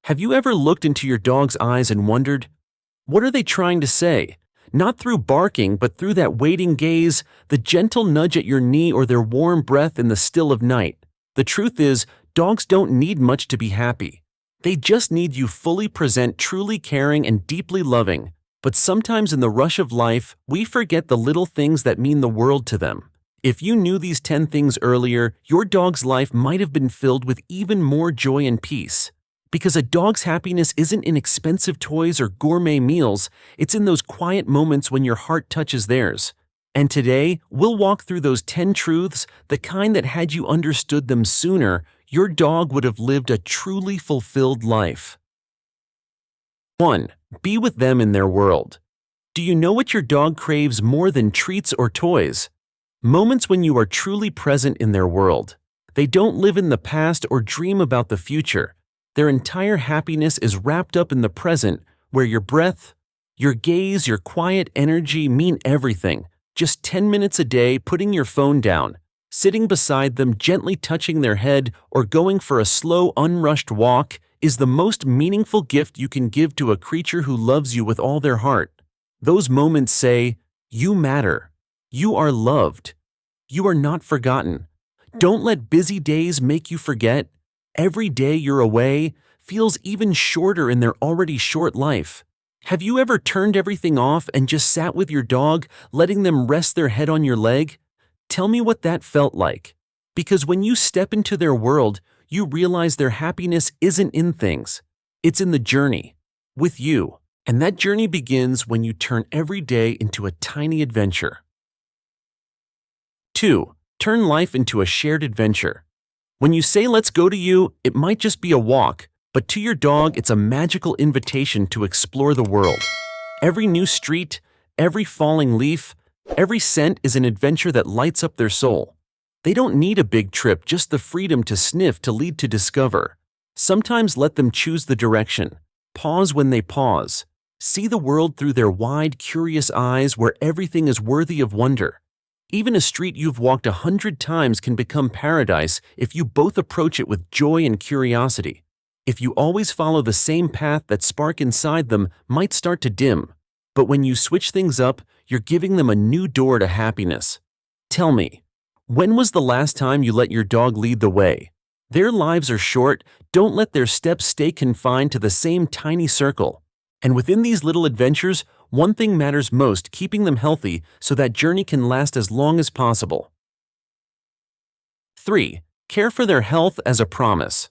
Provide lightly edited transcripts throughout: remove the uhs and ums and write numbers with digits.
Have you ever looked into your dog's eyes and wondered, what are they trying to say? Not through barking, but through that waiting gaze, the gentle nudge at your knee, or their warm breath in the still of night. The truth is, dogs don't need much to be happy. They just need you fully present, truly caring and deeply loving. But sometimes in the rush of life, we forget the little things that mean the world to them. If you knew these 10 things earlier, your dog's life might have been filled with even more joy and peace. Because a dog's happiness isn't in expensive toys or gourmet meals, it's in those quiet moments when your heart touches theirs. And today, we'll walk through those 10 truths, the kind that had you understood them sooner, your dog would have lived a truly fulfilled life. 1. Be with them in their world. Do you know what your dog craves more than treats or toys? Moments when you are truly present in their world. They don't live in the past or dream about the future. Their entire happiness is wrapped up in the present, where your breath, your gaze, your quiet energy mean everything. Just 10 minutes a day, putting your phone down, sitting beside them, gently touching their head, or going for a slow, unrushed walk is the most meaningful gift you can give to a creature who loves you with all their heart. Those moments say, you matter. You are loved. You are not forgotten. Don't let busy days make you forget. Every day you're away feels even shorter in their already short life. Have you ever turned everything off and just sat with your dog, letting them rest their head on your leg? Tell me what that felt like. Because when you step into their world, you realize their happiness isn't in things. It's in the journey, with you. And that journey begins when you turn every day into a tiny adventure. 2. Turn life into a shared adventure. When you say let's go to you, it might just be a walk, but to your dog it's a magical invitation to explore the world. Every new street, every falling leaf, every scent is an adventure that lights up their soul. They don't need a big trip, just the freedom to sniff to lead to discover. Sometimes let them choose the direction. Pause when they pause. See the world through their wide, curious eyes where everything is worthy of wonder. Even a street you've walked 100 times can become paradise if you both approach it with joy and curiosity. If you always follow the same path, that spark inside them might start to dim. But when you switch things up, you're giving them a new door to happiness. Tell me, when was the last time you let your dog lead the way? Their lives are short. Don't let their steps stay confined to the same tiny circle. And within these little adventures, one thing matters most: keeping them healthy so that journey can last as long as possible. 3. Care for their health as a promise.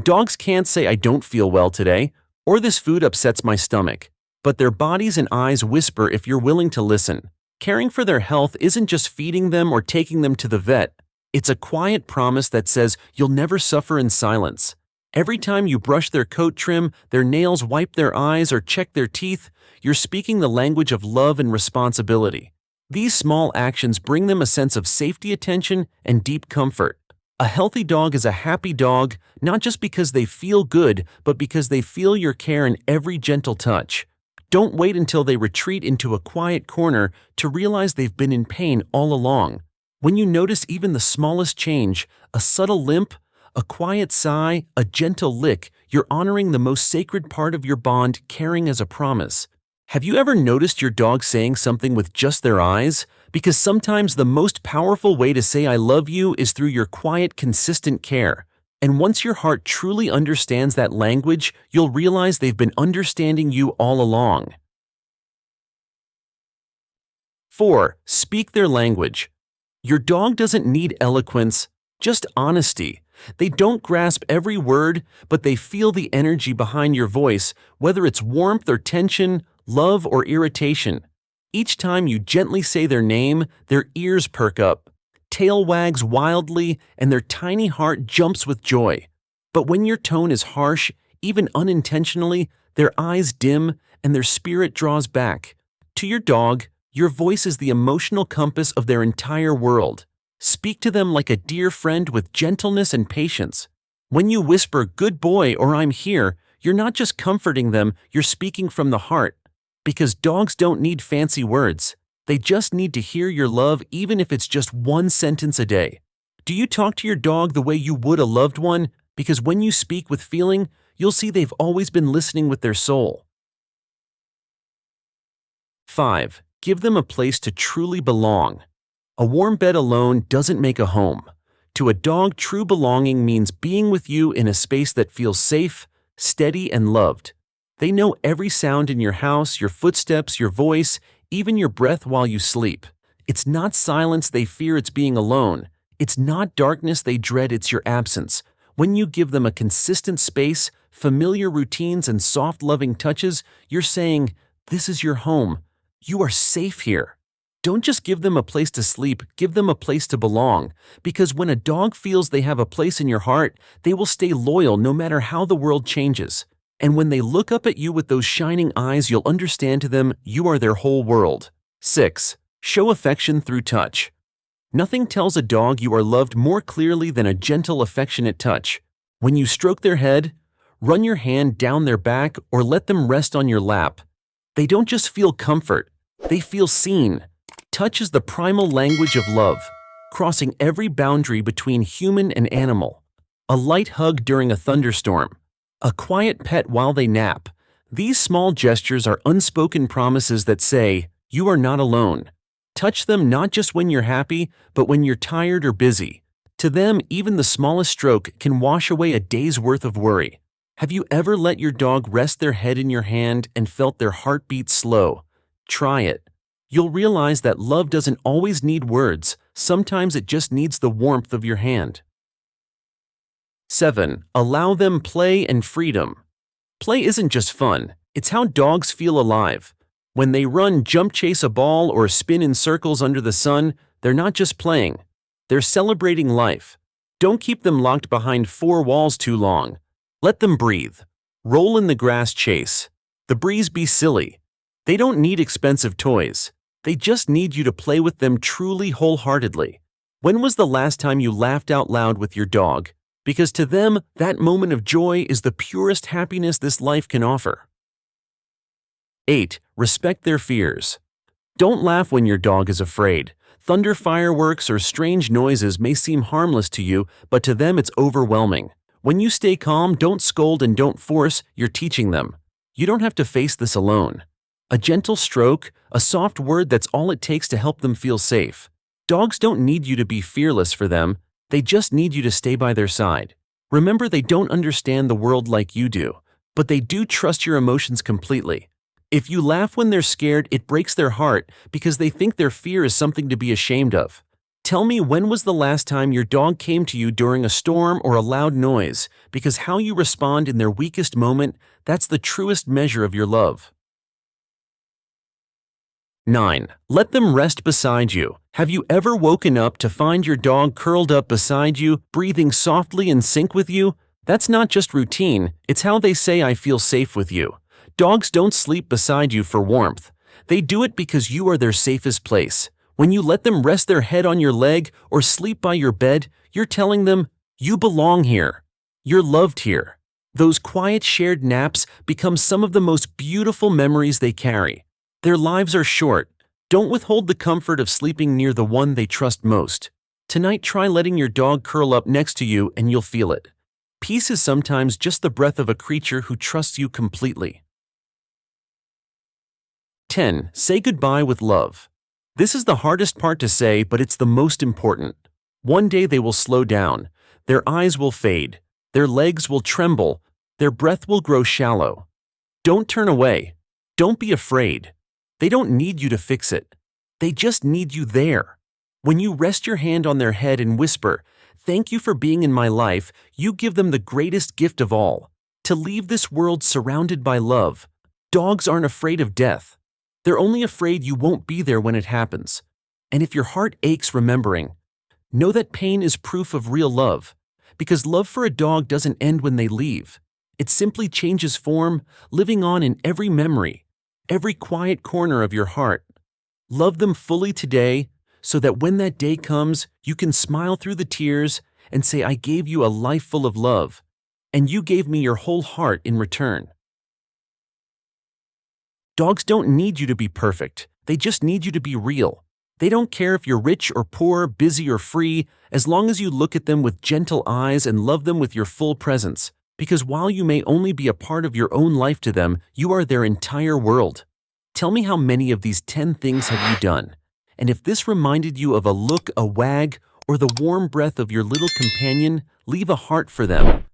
Dogs can't say I don't feel well today, or this food upsets my stomach, but their bodies and eyes whisper if you're willing to listen. Caring for their health isn't just feeding them or taking them to the vet. It's a quiet promise that says you'll never suffer in silence. Every time you brush their coat trim, their nails, wipe their eyes, or check their teeth, you're speaking the language of love and responsibility. These small actions bring them a sense of safety, attention, and deep comfort. A healthy dog is a happy dog, not just because they feel good, but because they feel your care in every gentle touch. Don't wait until they retreat into a quiet corner to realize they've been in pain all along. When you notice even the smallest change, a subtle limp, a quiet sigh, a gentle lick, you're honoring the most sacred part of your bond, caring as a promise. Have you ever noticed your dog saying something with just their eyes? Because sometimes the most powerful way to say I love you is through your quiet, consistent care. And once your heart truly understands that language, you'll realize they've been understanding you all along. 4. Speak their language. Your dog doesn't need eloquence, just honesty. They don't grasp every word, but they feel the energy behind your voice, whether it's warmth or tension, love or irritation. Each time you gently say their name, their ears perk up, tail wags wildly, and their tiny heart jumps with joy. But when your tone is harsh, even unintentionally, their eyes dim and their spirit draws back. To your dog, your voice is the emotional compass of their entire world. Speak to them like a dear friend with gentleness and patience. When you whisper, "Good boy," or "I'm here," you're not just comforting them, you're speaking from the heart. Because dogs don't need fancy words. They just need to hear your love, even if it's just one sentence a day. Do you talk to your dog the way you would a loved one? Because when you speak with feeling, you'll see they've always been listening with their soul. 5. Give them a place to truly belong. A warm bed alone doesn't make a home. To a dog, true belonging means being with you in a space that feels safe, steady, and loved. They know every sound in your house, your footsteps, your voice, even your breath while you sleep. It's not silence they fear, it's being alone. It's not darkness they dread, it's your absence. When you give them a consistent space, familiar routines, and soft, loving touches, you're saying, "This is your home. You are safe here." Don't just give them a place to sleep, give them a place to belong. Because when a dog feels they have a place in your heart, they will stay loyal no matter how the world changes. And when they look up at you with those shining eyes, you'll understand to them you are their whole world. 6. Show affection through touch. Nothing tells a dog you are loved more clearly than a gentle, affectionate touch. When you stroke their head, run your hand down their back, or let them rest on your lap, they don't just feel comfort, they feel seen. Touch is the primal language of love, crossing every boundary between human and animal. A light hug during a thunderstorm, a quiet pet while they nap. These small gestures are unspoken promises that say, you are not alone. Touch them not just when you're happy, but when you're tired or busy. To them, even the smallest stroke can wash away a day's worth of worry. Have you ever let your dog rest their head in your hand and felt their heartbeat slow? Try it. You'll realize that love doesn't always need words, sometimes it just needs the warmth of your hand. 7. Allow them play and freedom. Play isn't just fun, it's how dogs feel alive. When they run, jump, chase a ball, or spin in circles under the sun, they're not just playing, they're celebrating life. Don't keep them locked behind four walls too long. Let them breathe. Roll in the grass, chase the breeze, be silly. They don't need expensive toys. They just need you to play with them truly, wholeheartedly. When was the last time you laughed out loud with your dog? Because to them, that moment of joy is the purest happiness this life can offer. 8. Respect their fears. Don't laugh when your dog is afraid. Thunder, fireworks, or strange noises may seem harmless to you, but to them it's overwhelming. When you stay calm, don't scold, and don't force, you're teaching them. You don't have to face this alone. A gentle stroke, a soft word, that's all it takes to help them feel safe. Dogs don't need you to be fearless for them, they just need you to stay by their side. Remember, they don't understand the world like you do, but they do trust your emotions completely. If you laugh when they're scared, it breaks their heart because they think their fear is something to be ashamed of. Tell me, when was the last time your dog came to you during a storm or a loud noise? Because how you respond in their weakest moment, that's the truest measure of your love. 9. Let them rest beside you. Have you ever woken up to find your dog curled up beside you, breathing softly in sync with you? That's not just routine, it's how they say, "I feel safe with you." Dogs don't sleep beside you for warmth. They do it because you are their safest place. When you let them rest their head on your leg or sleep by your bed, you're telling them, you belong here. You're loved here. Those quiet shared naps become some of the most beautiful memories they carry. Their lives are short. Don't withhold the comfort of sleeping near the one they trust most. Tonight, try letting your dog curl up next to you and you'll feel it. Peace is sometimes just the breath of a creature who trusts you completely. 10. Say goodbye with love. This is the hardest part to say, but it's the most important. One day they will slow down. Their eyes will fade. Their legs will tremble. Their breath will grow shallow. Don't turn away. Don't be afraid. They don't need you to fix it. They just need you there. When you rest your hand on their head and whisper, "Thank you for being in my life," you give them the greatest gift of all, to leave this world surrounded by love. Dogs aren't afraid of death. They're only afraid you won't be there when it happens. And if your heart aches remembering, know that pain is proof of real love, because love for a dog doesn't end when they leave. It simply changes form, living on in every memory, every quiet corner of your heart. Love them fully today, so that when that day comes, you can smile through the tears and say, "I gave you a life full of love, and you gave me your whole heart in return." Dogs don't need you to be perfect, they just need you to be real. They don't care if you're rich or poor, busy or free, as long as you look at them with gentle eyes and love them with your full presence. Because while you may only be a part of your own life to them, you are their entire world. Tell me how many of these 10 things have you done? And if this reminded you of a look, a wag, or the warm breath of your little companion, leave a heart for them.